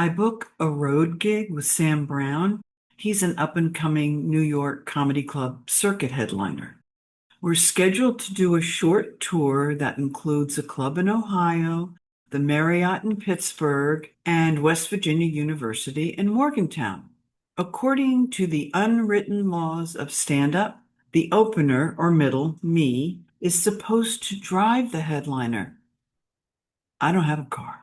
I book a road gig with Sam Brown. He's an up-and-coming New York comedy club circuit headliner. We're scheduled to do a short tour that includes a club in Ohio, the Marriott in Pittsburgh, and West Virginia University in Morgantown. According to the unwritten laws of stand-up, the opener or middle, me, is supposed to drive the headliner. I don't have a car.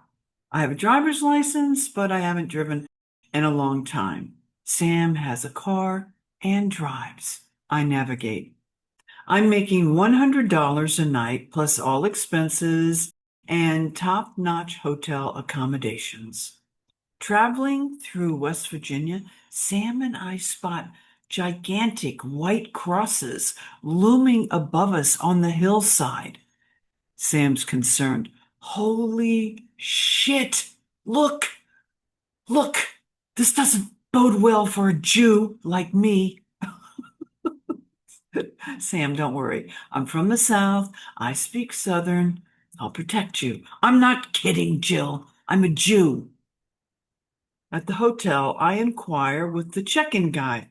I have a driver's license, but I haven't driven in a long time. Sam has a car and drives. I navigate. I'm making $100 a night plus all expenses and top-notch hotel accommodations. Traveling through West Virginia, Sam and I spot gigantic white crosses looming above us on the hillside. Sam's concerned. Holy shit! Look! Look! This doesn't bode well for a Jew like me. Sam, don't worry. I'm from the South. I speak Southern. I'll protect you. I'm not kidding, Jill. I'm a Jew. At the hotel, I inquire with the check-in guy.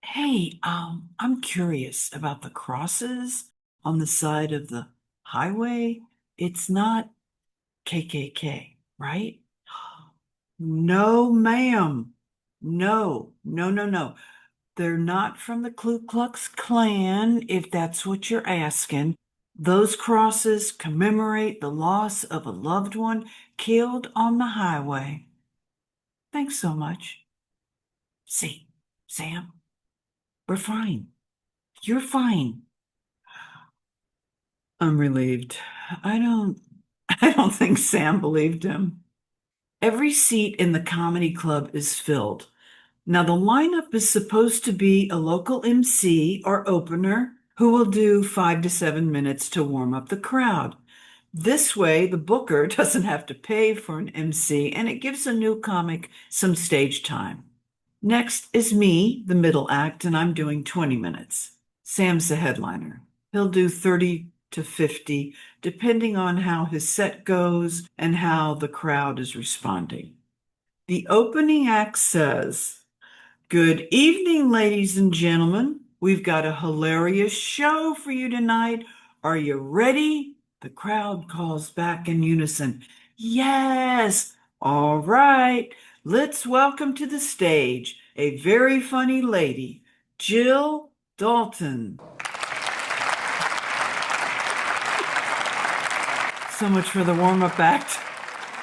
Hey, I'm curious about the crosses on the side of the highway. It's not KKK, right? No, ma'am. No, no, no, no. They're not from the Ku Klux Klan, if that's what you're asking. Those crosses commemorate the loss of a loved one killed on the highway. Thanks so much. See, Sam, we're fine. You're fine. I'm relieved. I don't I don't think Sam believed him. Every seat in the comedy club is filled. Now, the lineup is supposed to be a local MC or opener who will do 5 to 7 minutes to warm up the crowd. This way, the booker doesn't have to pay for an MC and it gives a new comic some stage time. Next is me, the middle act, and I'm doing 20 minutes. Sam's the headliner. He'll do 30 to 50, depending on how his set goes and how the crowd is responding. The opening act says, "Good evening, ladies and gentlemen. We've got a hilarious show for you tonight. Are you ready?" The crowd calls back in unison, "Yes." "All right. Let's welcome to the stage a very funny lady, Jill Dalton." So much for the warm-up act.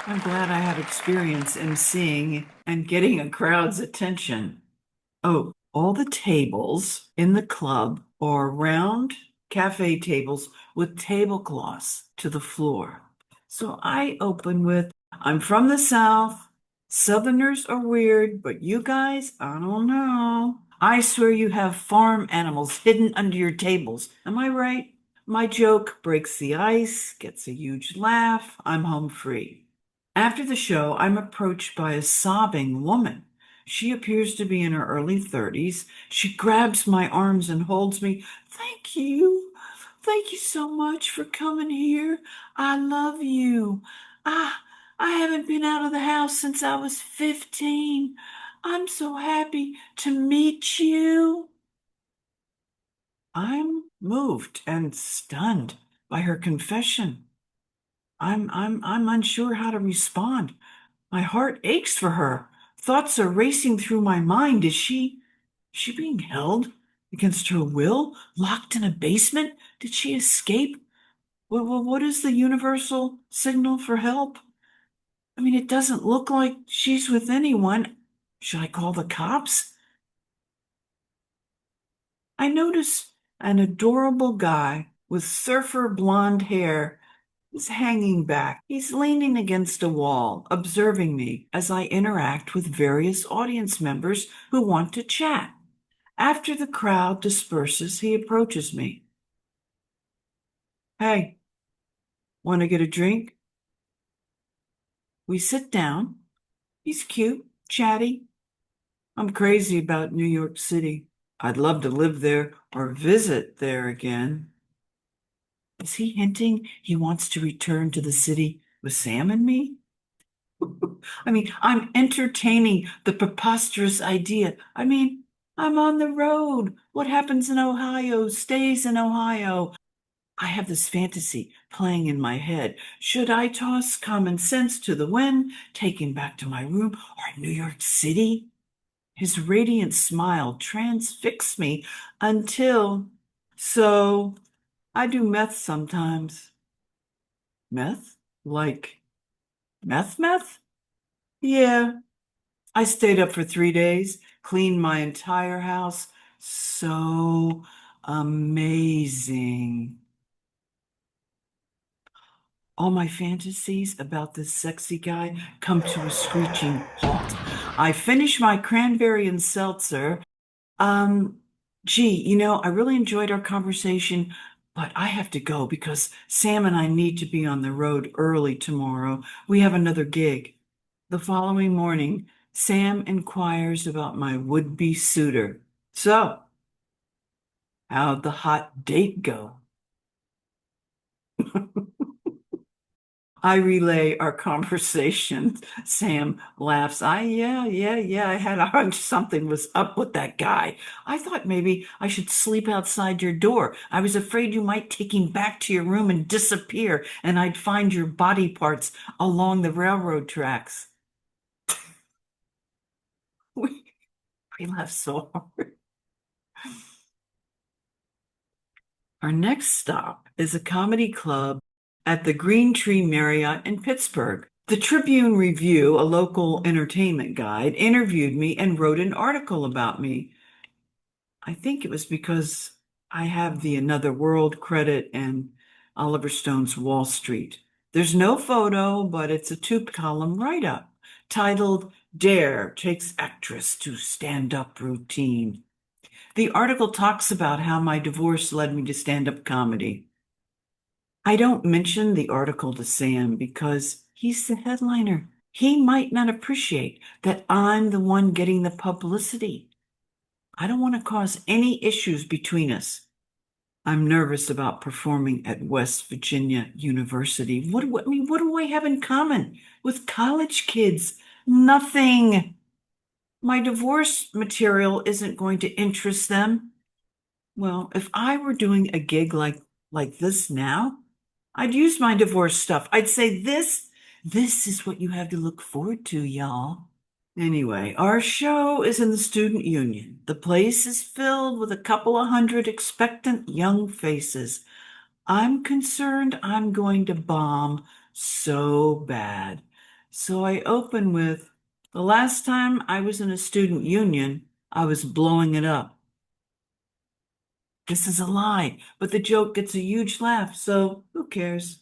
I'm glad I had experience emceeing and getting a crowd's attention. Oh, all the tables in the club are round cafe tables with tablecloths to the floor. So I open with, "I'm from the South. Southerners are weird, but you guys, I don't know. I swear you have farm animals hidden under your tables. Am I right?" My joke breaks the ice, gets a huge laugh. I'm home free. After the show, I'm approached by a sobbing woman. She appears to be in her early 30s. She grabs my arms and holds me. "Thank you. Thank you so much for coming here. I love you. Ah, I haven't been out of the house since I was 15. I'm so happy to meet you." I'm moved and stunned by her confession. I'm unsure how to respond. My heart aches for her. Thoughts are racing through my mind. Is she being held against her will, locked in a basement? Did she escape? What is the universal signal for help? I mean, it doesn't look like she's with anyone. Should I call the cops? I notice an adorable guy with surfer blonde hair is hanging back. He's leaning against a wall, observing me as I interact with various audience members who want to chat. After the crowd disperses, he approaches me. "Hey, want to get a drink?" We sit down. He's cute, chatty. I'm crazy about New York City. I'd love to live there or visit there again. Is he hinting he wants to return to the city with Sam and me? I'm entertaining the preposterous idea. I'm on the road. What happens in Ohio stays in Ohio. I have this fantasy playing in my head. Should I toss common sense to the wind, take him back to my room, or New York City? His radiant smile transfixed me until, so I do meth sometimes. Meth? Like meth? Yeah. I stayed up for 3 days, cleaned my entire house. So amazing. All my fantasies about this sexy guy come to a screeching halt. I finish my cranberry and seltzer. Um, I really enjoyed our conversation, but I have to go because Sam and I need to be on the road early tomorrow. We have another gig. The following morning, Sam inquires about my would-be suitor. So, how'd the hot date go? I relay our conversation. Sam laughs. Yeah. I had a hunch something was up with that guy. I thought maybe I should sleep outside your door. I was afraid you might take him back to your room and disappear, and I'd find your body parts along the railroad tracks. We, we laughed so hard. Our next stop is a comedy club at the Green Tree Marriott in Pittsburgh. The Tribune Review, a local entertainment guide, interviewed me and wrote an article about me. I think it was because I have the Another World credit and Oliver Stone's Wall Street. There's no photo, but it's a two-column write-up titled Dare Takes Actress to Stand-Up Routine. The article talks about how my divorce led me to stand-up comedy. I don't mention the article to Sam because he's the headliner. He might not appreciate that I'm the one getting the publicity. I don't want to cause any issues between us. I'm nervous about performing at West Virginia University. What do I have in common with college kids? Nothing. My divorce material isn't going to interest them. Well, if I were doing a gig like this now, I'd use my divorce stuff. I'd say this is what you have to look forward to, y'all. Anyway, our show is in the student union. The place is filled with a couple of hundred expectant young faces. I'm concerned I'm going to bomb so bad. So I open with, the last time I was in a student union, I was blowing it up. This is a lie, but the joke gets a huge laugh, so who cares?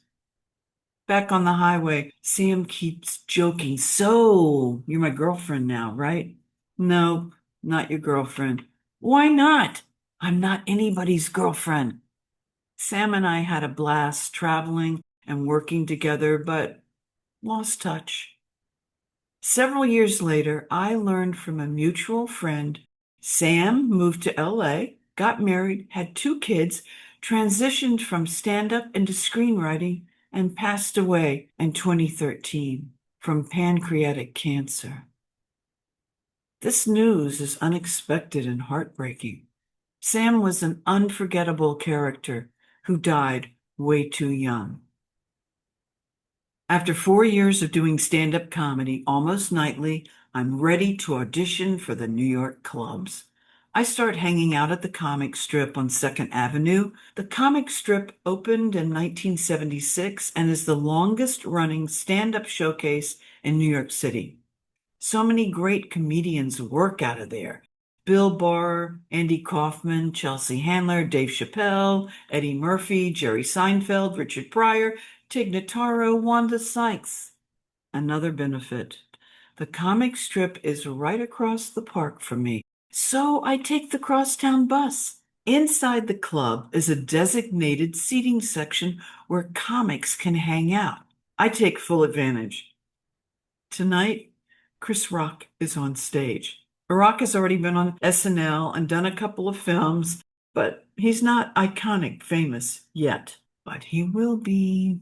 Back on the highway, Sam keeps joking. So, you're my girlfriend now, right? No, not your girlfriend. Why not? I'm not anybody's girlfriend. Sam and I had a blast traveling and working together, but lost touch. Several years later, I learned from a mutual friend. Sam moved to LA, got married, had 2 kids, transitioned from stand-up into screenwriting, and passed away in 2013 from pancreatic cancer. This news is unexpected and heartbreaking. Sam was an unforgettable character who died way too young. After 4 years of doing stand-up comedy almost nightly, I'm ready to audition for the New York clubs. I start hanging out at the comic strip on 2nd Avenue. The comic strip opened in 1976 and is the longest running stand-up showcase in New York City. So many great comedians work out of there. Bill Burr, Andy Kaufman, Chelsea Handler, Dave Chappelle, Eddie Murphy, Jerry Seinfeld, Richard Pryor, Tig Notaro, Wanda Sykes. Another benefit. The comic strip is right across the park from me, so I take the crosstown bus. Inside the club is a designated seating section where comics can hang out. I take full advantage. Tonight, Chris Rock is on stage. Rock has already been on SNL and done a couple of films, but he's not iconic famous yet. But he will be.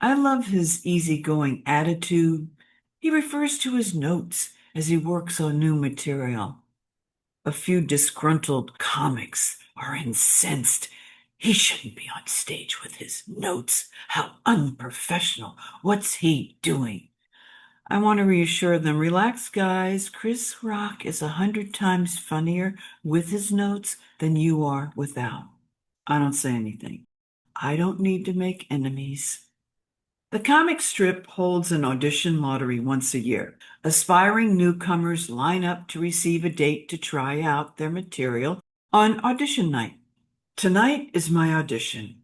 I love his easygoing attitude, He refers to his notes as he works on new material. A few disgruntled comics are incensed. He shouldn't be on stage with his notes. How unprofessional. What's he doing? I want to reassure them, relax, guys. Chris Rock is 100 times funnier with his notes than you are without. I don't say anything. I don't need to make enemies. The comic strip holds an audition lottery once a year. Aspiring newcomers line up to receive a date to try out their material on audition night. Tonight is my audition.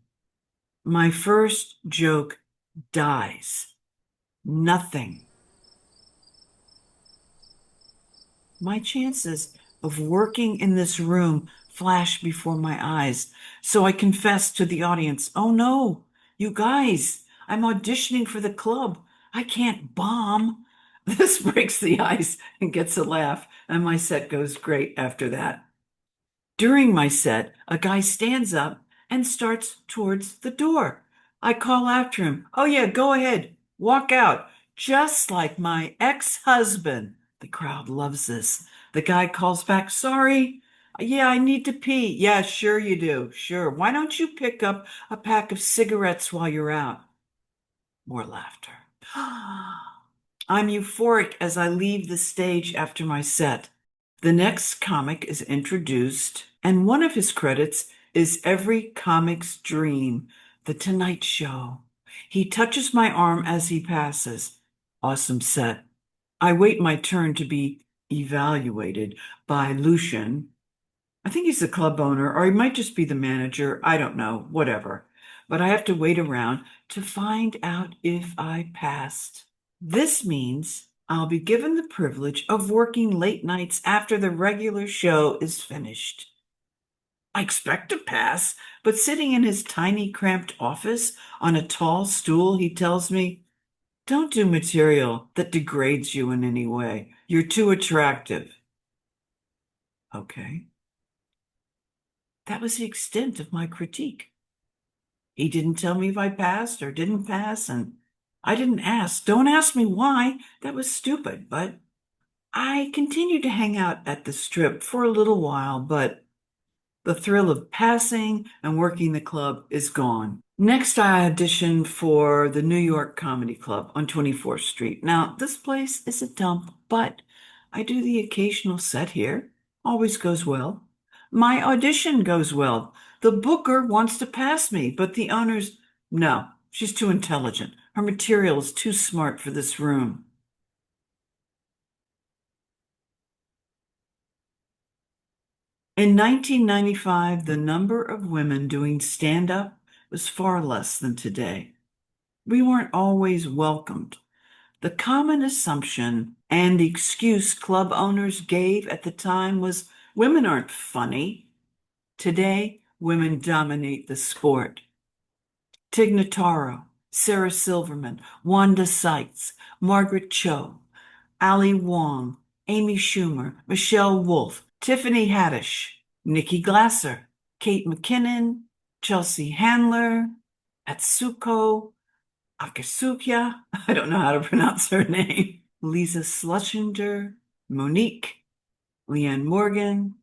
My first joke dies. Nothing. My chances of working in this room flash before my eyes. So I confess to the audience, oh no, you guys, I'm auditioning for the club. I can't bomb. This breaks the ice and gets a laugh, and my set goes great after that. During my set, a guy stands up and starts towards the door. I call after him, oh yeah, go ahead, walk out, just like my ex-husband. The crowd loves this. The guy calls back, sorry. Yeah, I need to pee. Yeah, sure you do. Sure. Why don't you pick up a pack of cigarettes while you're out? More laughter. I'm euphoric as I leave the stage after my set. The next comic is introduced, and one of his credits is every comic's dream, The Tonight Show. He touches my arm as he passes. Awesome set. I wait my turn to be evaluated by Lucian. I think he's the club owner, or he might just be the manager. I don't know, whatever. But I have to wait around to find out if I passed. This means I'll be given the privilege of working late nights after the regular show is finished. I expect to pass, but sitting in his tiny, cramped office on a tall stool, he tells me, don't do material that degrades you in any way. You're too attractive. Okay. That was the extent of my critique. He didn't tell me if I passed or didn't pass, and I didn't ask. Don't ask me why. That was stupid, but I continued to hang out at the strip for a little while, but the thrill of passing and working the club is gone. Next, I auditioned for the New York Comedy Club on 24th Street. Now, this place is a dump, but I do the occasional set here. Always goes well. My audition goes well. The booker wants to pass me, but the owner's, no, she's too intelligent. Her material is too smart for this room. In 1995, the number of women doing stand-up was far less than today. We weren't always welcomed. The common assumption and the excuse club owners gave at the time was women aren't funny. Today, women dominate the sport. Tig Notaro, Sarah Silverman, Wanda Sykes, Margaret Cho, Ali Wong, Amy Schumer, Michelle Wolf, Tiffany Haddish, Nikki Glasser, Kate McKinnon, Chelsea Handler, Atsuko Akasukia, I don't know how to pronounce her name, Lisa Schlesinger, Monique, Leanne Morgan.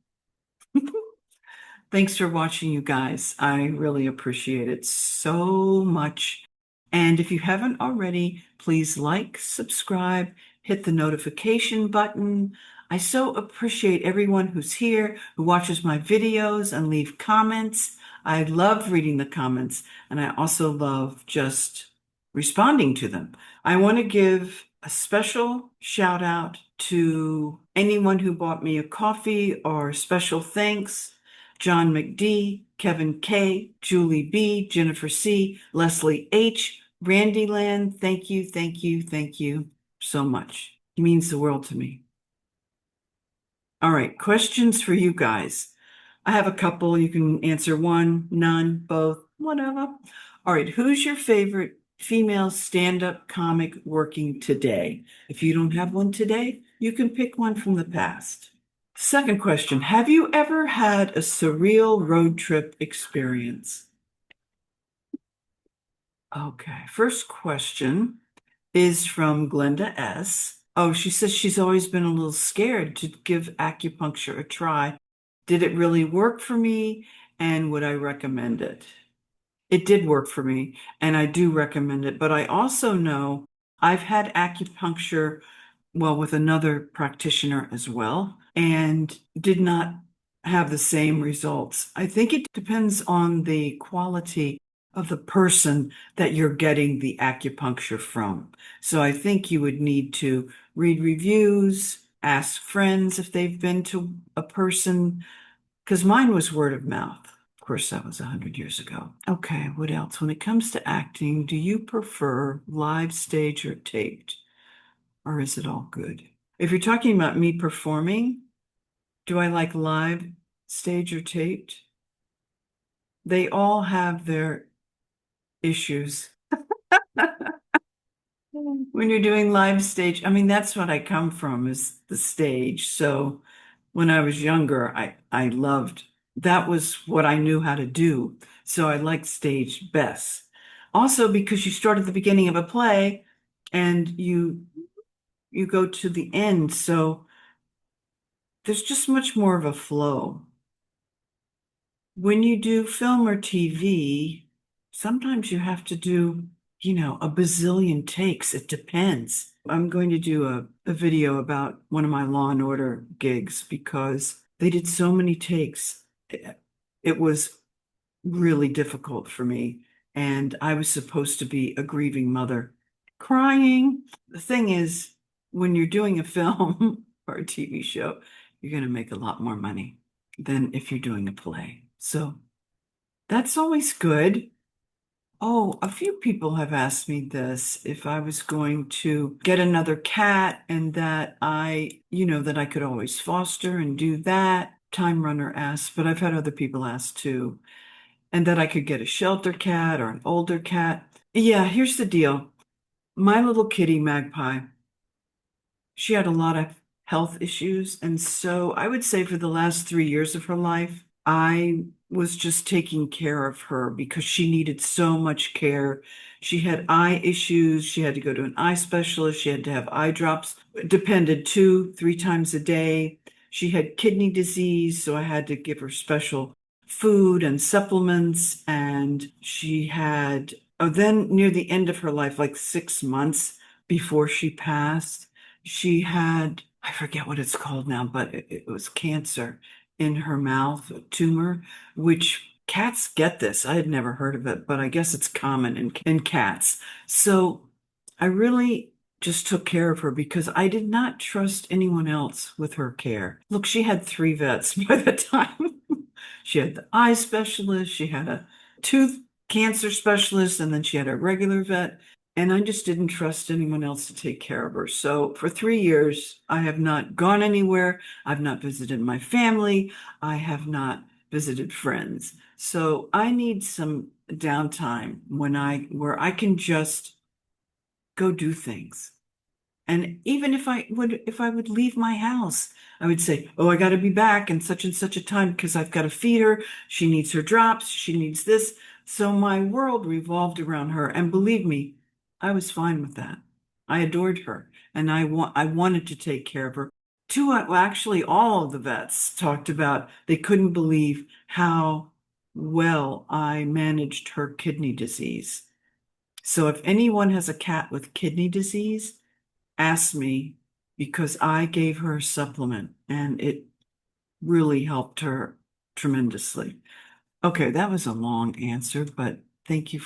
Thanks for watching, you guys. I really appreciate it so much. And if you haven't already, please like, subscribe, hit the notification button. I so appreciate everyone who's here, who watches my videos and leave comments. I love reading the comments, and I also love just responding to them. I want to give a special shout out to anyone who bought me a coffee or special thanks. John McD, Kevin K, Julie B, Jennifer C, Leslie H, Randy Land, thank you, thank you, thank you so much. It means the world to me. All right, questions for you guys. I have a couple. You can answer one, none, both, whatever. All right, who's your favorite female stand-up comic working today? If you don't have one today, you can pick one from the past. Second question, have you ever had a surreal road trip experience? Okay, first question, is from Glenda S. Oh, she says she's always been a little scared to give acupuncture a try. Did it really work for me? And would I recommend it? It did work for me, and I do recommend it. But I also know I've had acupuncture, well, with another practitioner as well, and did not have the same results. I think it depends on the quality of the person that you're getting the acupuncture from. So I think you would need to read reviews, ask friends if they've been to a person, because mine was word of mouth. Of course, that was 100 years ago. Okay, what else? When it comes to acting, do you prefer live stage or taped? Or is it all good? If you're talking about me performing, do I like live stage or taped? They all have their issues. When you're doing live stage, I mean, that's what I come from is the stage. So when I was younger, I loved that was what I knew how to do. So I liked stage best. Also because you start at the beginning of a play and you go to the end. So there's just much more of a flow. When you do film or TV, sometimes you have to do, a bazillion takes. It depends. I'm going to do a video about one of my Law and Order gigs because they did so many takes. It was really difficult for me. And I was supposed to be a grieving mother, crying. The thing is, when you're doing a film or a TV show, you're going to make a lot more money than if you're doing a play. So that's always good. Oh, a few people have asked me this, if I was going to get another cat and that that I could always foster and do that. Time Runner asked, but I've had other people ask too, and that I could get a shelter cat or an older cat. Yeah, here's the deal. My little kitty, Magpie, she had a lot of health issues. And so I would say for the last 3 years of her life, I was just taking care of her because she needed so much care. She had eye issues. She had to go to an eye specialist. She had to have eye drops, depended 2, 3 times a day. She had kidney disease, so I had to give her special food and supplements. And she had, oh, then near the end of her life, like 6 months before she passed, she had, I forget what it's called now, but it was cancer in her mouth, a tumor, which cats get this. I had never heard of it, but I guess it's common in cats. So I really just took care of her because I did not trust anyone else with her care. Look, she had 3 vets by the time. She had the eye specialist, she had a tooth cancer specialist, and then she had a regular vet. And I just didn't trust anyone else to take care of her. So for 3 years, I have not gone anywhere. I've not visited my family. I have not visited friends. So I need some downtime where I can just go do things. And even if I would leave my house, I would say, "Oh, I got to be back in such and such a time because I've got to feed her. She needs her drops. She needs this." So my world revolved around her. And believe me, I was fine with that. I adored her and I wanted to take care of her. Well, actually, all of the vets talked about they couldn't believe how well I managed her kidney disease. So if anyone has a cat with kidney disease, asked me because I gave her a supplement and it really helped her tremendously. Okay, that was a long answer, but thank you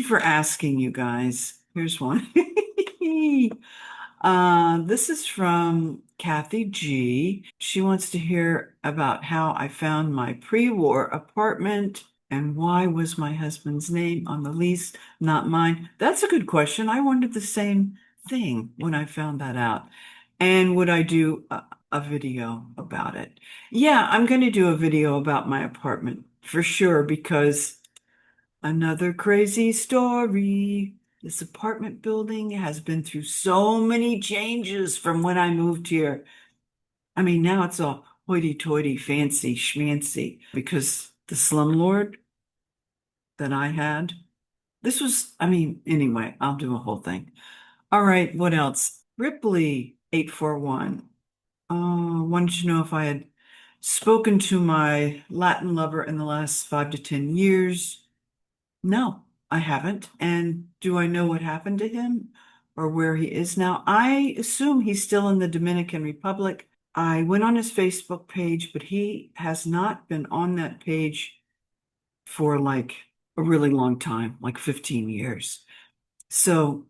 for asking, you guys. Here's one. This is from Kathy G. She wants to hear about how I found my pre-war apartment and why was my husband's name on the lease, not mine. That's a good question. I wondered the same thing when I found that out. And would I do a video about it? Yeah, I'm going to do a video about my apartment for sure because another crazy story. This apartment building has been through so many changes from when I moved here. I mean, now it's all hoity-toity, fancy, schmancy because the slumlord that I had, I mean, anyway, I'll do a whole thing. All right, what else? Ripley 841 wanted to know if I had spoken to my Latin lover in the last 5 to 10 years. No, I haven't. And do I know what happened to him or where he is now? I assume he's still in the Dominican Republic. I went on his Facebook page, but he has not been on that page for like a really long time, like 15 years. So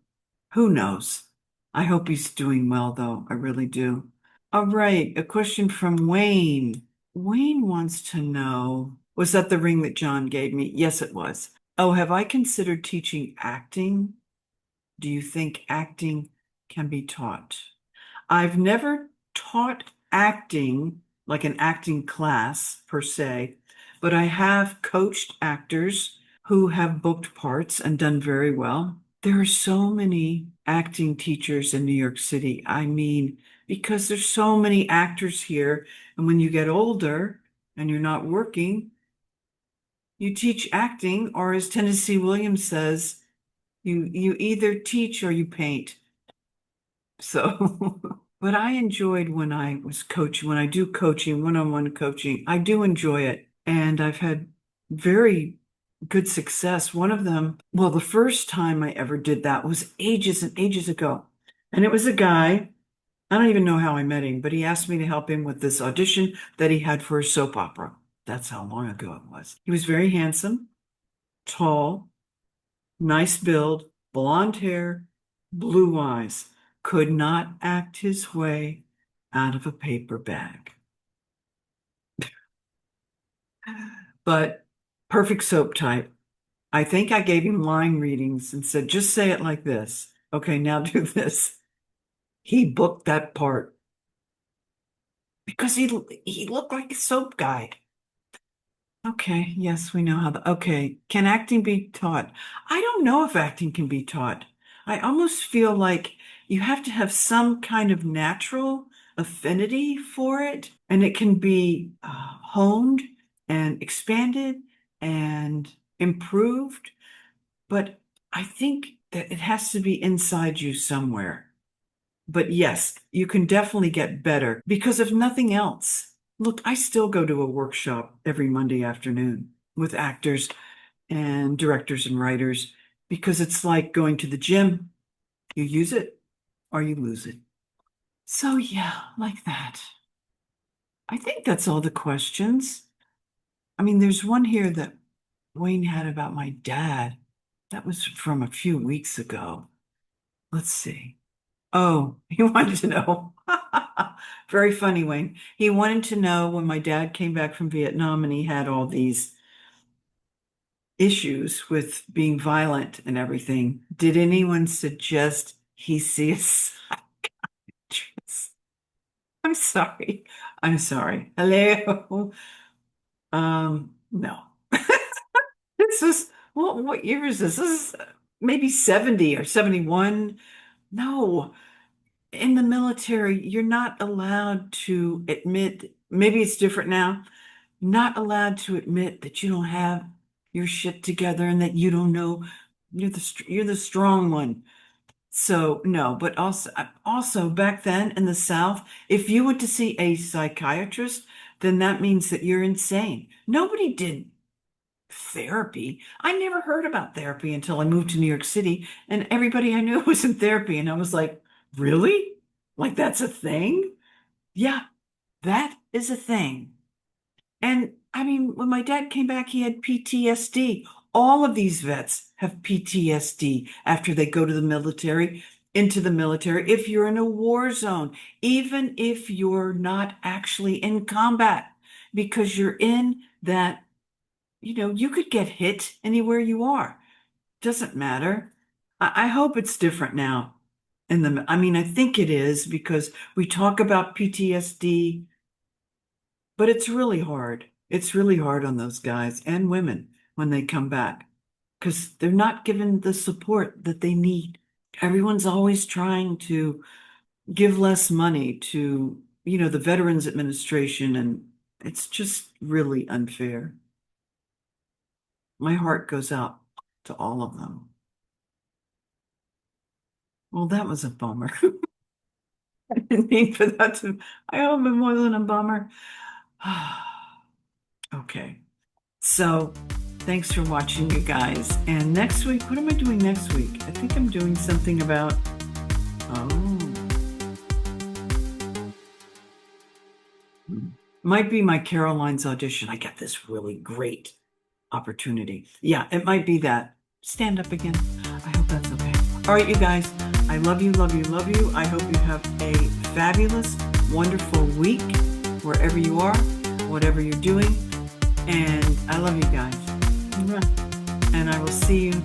who knows? I hope he's doing well, though. I really do. All right, a question from Wayne. Wayne wants to know, was that the ring that John gave me? Yes, it was. Oh, have I considered teaching acting? Do you think acting can be taught? I've never taught acting, like an acting class per se, but I have coached actors who have booked parts and done very well. There are so many acting teachers in New York City. I mean, because there's so many actors here, and when you get older and you're not working, you teach acting, or as Tennessee Williams says, you either teach or you paint. So, but I enjoyed when I was coaching, when I do coaching, one-on-one coaching, I do enjoy it. And I've had very good success. One of them, well, the first time I ever did that was ages and ages ago. And it was a guy, I don't even know how I met him, but he asked me to help him with this audition that he had for a soap opera. That's how long ago it was. He was very handsome, tall, nice build, blonde hair, blue eyes, could not act his way out of a paper bag. But perfect soap type. I think I gave him line readings and said, just say it like this. Okay, now do this. He booked that part because he looked like a soap guy. Okay, yes, we know how okay, can acting be taught? I don't know if acting can be taught. I almost feel like you have to have some kind of natural affinity for it, and it can be honed and expanded and improved. But I think that it has to be inside you somewhere. But yes, you can definitely get better because if nothing else, look, I still go to a workshop every Monday afternoon with actors and directors and writers because it's like going to the gym. You use it or you lose it. So yeah, like that. I think that's all the questions. I mean, there's one here that Wayne had about my dad. That was from a few weeks ago. Let's see. Oh, he wanted to know. Very funny, Wayne. He wanted to know when my dad came back from Vietnam and he had all these issues with being violent and everything. Did anyone suggest he see a psychiatrist? I'm sorry. I'm sorry. Hello. No. This is what year is this? This is maybe 70 or 71. No. In the military, you're not allowed to admit, maybe it's different now, not allowed to admit that you don't have your shit together and that you don't know you're the strong one. So no, but also back then in the South, if you went to see a psychiatrist, then that means that you're insane. Nobody did therapy. I never heard about therapy until I moved to New York City, and everybody I knew was in therapy, and I was like, really? Like that's a thing? Yeah, that is a thing. And I mean, when my dad came back, he had PTSD. All of these vets have PTSD after they go to the military, into the military. If you're in a war zone, even if you're not actually in combat, because you're in that, you could get hit anywhere you are. Doesn't matter. I hope it's different now. I mean, I think it is because we talk about PTSD, but it's really hard. It's really hard on those guys and women when they come back because they're not given the support that they need. Everyone's always trying to give less money to, the Veterans Administration, and it's just really unfair. My heart goes out to all of them. Well, that was a bummer. I didn't mean for that to, I hope it wasn't a bummer. Okay. So thanks for watching, you guys. And next week, what am I doing next week? I think I'm doing something about, oh, might be my Caroline's audition. I got this really great opportunity. Yeah, it might be that. Stand up again. I hope that's okay. All right, you guys. I love you, love you, love you. I hope you have a fabulous, wonderful week wherever you are, whatever you're doing. And I love you guys. And I will see you